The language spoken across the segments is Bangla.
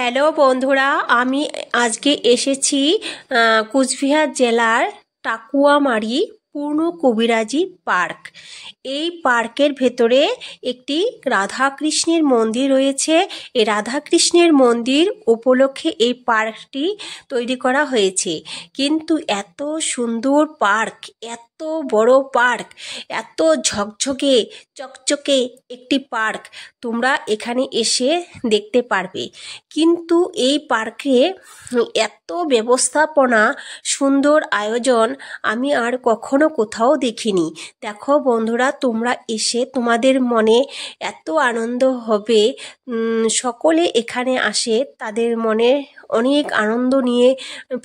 হ্যালো বন্ধুরা, আমি আজকে এসেছি কুচবিহার জেলার টাকুয়ামারি পূর্ণ কবিরাজি পার্ক। এই পার্কের ভেতরে একটি রাধাকৃষ্ণের মন্দির রয়েছে। এই রাধাকৃষ্ণের মন্দির উপলক্ষে এই পার্কটি তৈরি করা হয়েছে। কিন্তু এত সুন্দর পার্ক, এত বড় পার্ক, এত ঝকঝকে চকচকে একটি পার্ক তোমরা এখানে এসে দেখতে পারবে। কিন্তু এই পার্কে এত ব্যবস্থাপনা, সুন্দর আয়োজন আমি আর কখনো কোথাও দেখিনি। দেখো বন্ধুরা, তোমরা এসে তোমাদের মনে এত আনন্দ হবে। সকলে এখানে আসে, তাদের মনে অনেক আনন্দ নিয়ে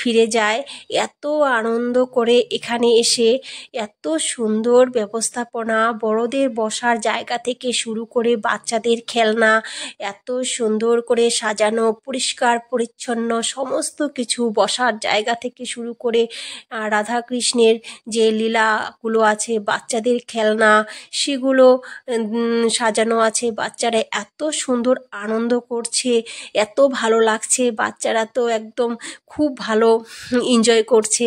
ফিরে যায়। এত আনন্দ করে এখানে এসে, এত সুন্দর ব্যবস্থাপনা, বড়দের বসার জায়গা থেকে শুরু করে বাচ্চাদের খেলনা, এত সুন্দর করে সাজানো, পরিষ্কার পরিচ্ছন্ন সমস্ত কিছু, বসার জায়গা থেকে শুরু করে রাধাকৃষ্ণের যে লীলাগুলো আছে, বাচ্চাদের খেলনা, সেগুলো সাজানো আছে। বাচ্চারা এত সুন্দর আনন্দ করছে, এত ভালো লাগছে। বাচ্চারা তো একদম খুব ভালো এনজয় করছে।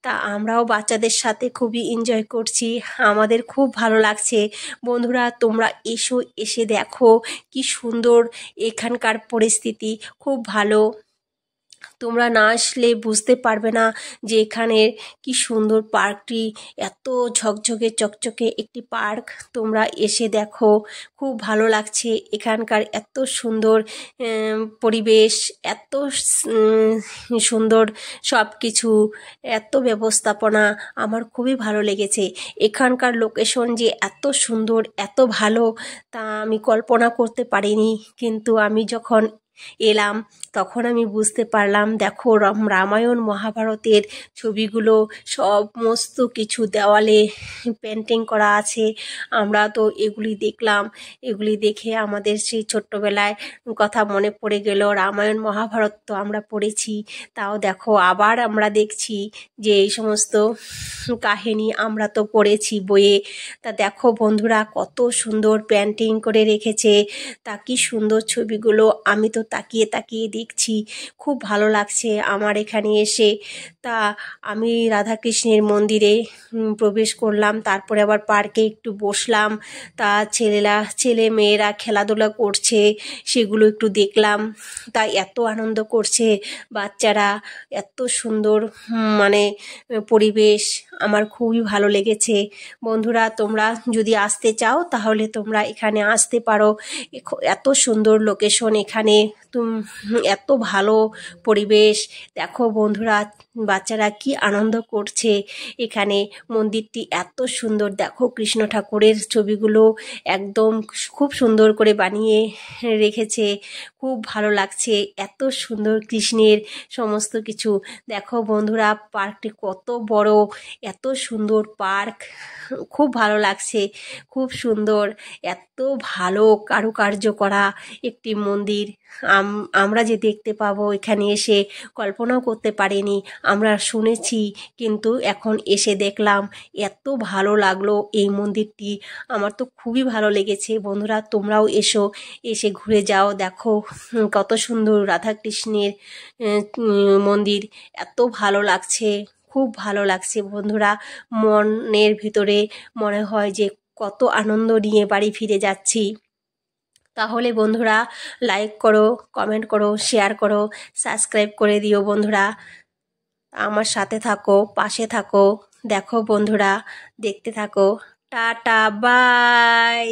তা আমরাও বাচ্চাদের সাথে খুবই এনজয় করছি, আমাদের খুব ভালো লাগছে। বন্ধুরা, তোমরা এসে দেখো কি সুন্দর এখানকার পরিস্থিতি, খুব ভালো। তোমরা না আসলে বুঝতে পারবে না যে এখানের কি সুন্দর পার্কটি, এত ঝকঝকে চকচকে একটি পার্ক। তোমরা এসে দেখো, খুব ভালো লাগছে। এখানকার এত সুন্দর পরিবেশ, এত সুন্দর সব কিছু, এত ব্যবস্থাপনা আমার খুবই ভালো লেগেছে। এখানকার লোকেশন যে এত সুন্দর, এত ভালো, তা আমি কল্পনা করতে পারিনি। কিন্তু আমি যখন এলাম তখন আমি বুঝতে পারলাম। দেখো, রামায়ণ মহাভারতের ছবিগুলো সমস্ত কিছু দেওয়ালে পেন্টিং করা আছে। আমরা তো এগুলি দেখলাম, এগুলি দেখে আমাদের সেই ছোট্টবেলায় কথা মনে পড়ে গেল। রামায়ণ মহাভারত তো আমরা পড়েছি, তাও দেখো আবার আমরা দেখছি যে এই সমস্ত কাহিনী আমরা তো পড়েছি বইয়ে। তা দেখো বন্ধুরা, কত সুন্দর পেন্টিং করে রেখেছে, তা কি সুন্দর ছবিগুলো, আমি তো তাকিয়ে তাকিয়ে দেখছি। খুব ভালো লাগছে আমার এখানে এসে। তা আমি রাধাকৃষ্ণের মন্দিরে প্রবেশ করলাম, তারপরে আবার পার্কে একটু বসলাম। তা ছেলে মেয়েরা খেলাধুলা করছে, সেগুলো একটু দেখলাম। তাই এত আনন্দ করছে বাচ্চারা, এত সুন্দর মানে পরিবেশ, আমার খুবই ভালো লেগেছে। বন্ধুরা, তোমরা যদি আসতে চাও তাহলে তোমরা এখানে আসতে পারো। এত সুন্দর লোকেশন এখানে, এত ভালো পরিবেশ। দেখো বন্ধুরা, বাচ্চারা কি আনন্দ করছে এখানে। মন্দিরটি এত সুন্দর, দেখো কৃষ্ণ ঠাকুরের ছবিগুলো একদম খুব সুন্দর করে বানিয়ে রেখেছে, খুব ভালো লাগছে। এত সুন্দর কৃষ্ণের সমস্ত কিছু। দেখো বন্ধুরা, পার্কটি কত বড়, এত সুন্দর পার্ক, খুব ভালো লাগছে, খুব সুন্দর। এত ভালো কারুকার্য করা একটি মন্দির আমরা যে দেখতে পাবো এখানে এসে কল্পনাও করতে পারিনি। আমরা শুনেছি, কিন্তু এখন এসে দেখলাম, এত ভালো লাগলো এই মন্দিরটি। আমার তো খুবই ভালো লেগেছে। বন্ধুরা, তোমরাও এসে ঘুরে যাও, দেখো কত সুন্দর রাধাকৃষ্ণের মন্দির, এত ভালো লাগছে, খুব ভালো লাগছে। বন্ধুরা, মনের ভিতরে মনে হয় যে কত আনন্দ নিয়ে বাড়ি ফিরে যাচ্ছি। তাহলে বন্ধুরা, লাইক করো, কমেন্ট করো, শেয়ার করো, সাবস্ক্রাইব করে দিও বন্ধুরা। আমার সাথে থাকো, পাশে থাকো। দেখো বন্ধুরা, দেখতে থাকো। Tata, by.